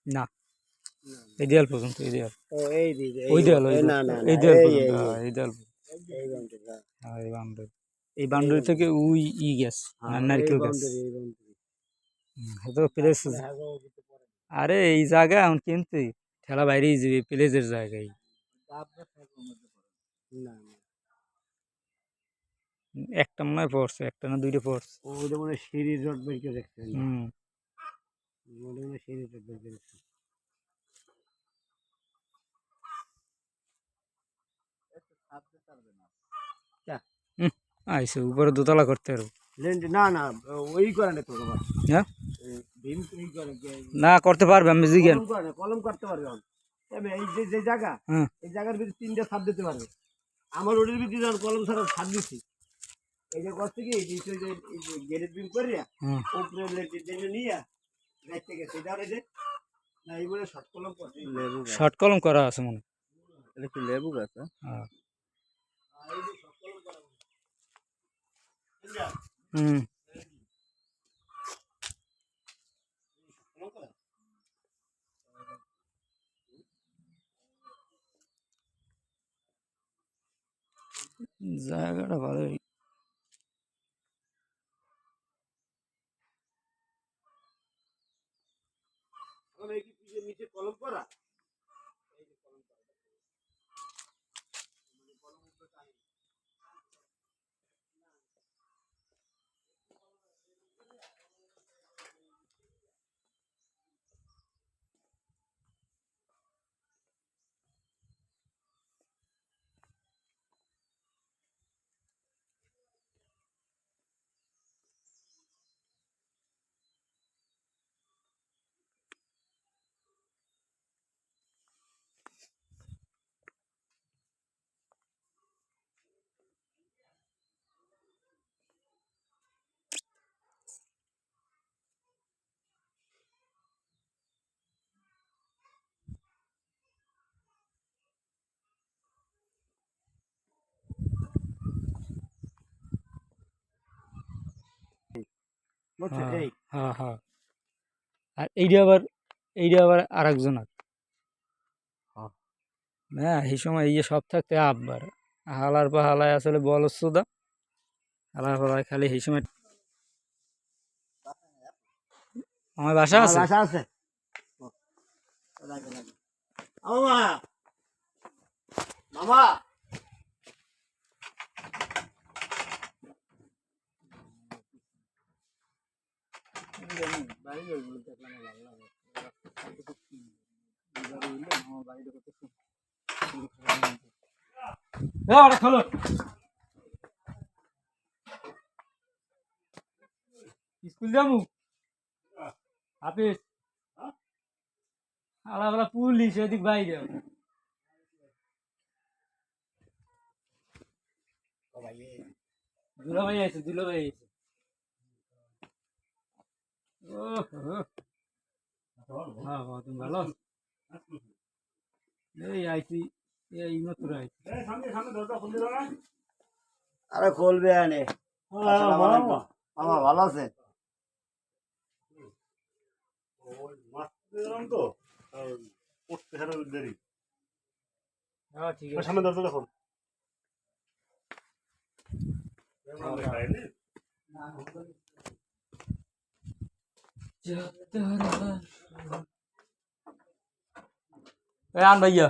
না এই দেয়াল পর্যন্ত এই দেয়াল ওই দেয়াল এই বাউন্ডারি থেকে ওই গ্যাস নারকেল গাছ প্লেস আরে এই জায়গা এখন কিনতে ঠেলা বাইরেই যাবে প্লেসের জায়গায় একটা মনে হয় পড়ছে একটা না দুইটা পড়ছে ওটা মনে সিঁড়ির রোড বের করে দেখছেন সিঁড়ির রোড বের করে আইসে উপরে দোতলা করতে পারবো না না ওই করে না তো বাবা হ্যাঁ না করতে পারবে আমি জিজ্ঞেস কলম করতে পারবে এই যে জায়গা এই জায়গার ভিতরে 3টা ছাদ দিতে পারবে আমার ওদের ভিতরে যখন কলম ছাড়া ছাদ দিচ্ছি এই যে করতে কি গেটের বিম করে উপরে লেটে নিয়ে রাখতে গেছে এটা না এইগুলো শর্ট কলম করতে শর্ট কলম করা আছে মনে এটা কি লেবু গাছ হ্যাঁ জায়গাটা ভালোই নিচে কলম করা হ্যাঁ হ্যাঁ আর এইটা আবার আর একজন হ্যাঁ এই সময় এই যে সব থাকতে আব্বার হালার পা হালায় আসলে বলসুদা হালার পালায় খালি এই সময় আমার বাসা আছে মামা খোলো স্কুল যাবো হাফিজ আলাদা পুলিশ ওদিক বাইরে দুলা ভাই আছে তুমি ভালো এই আইছি এই মাত্র আইছি আরে খুলবে আনে মামা ভালো আছে সামনে দরজা দেখুন আন ভাইয়া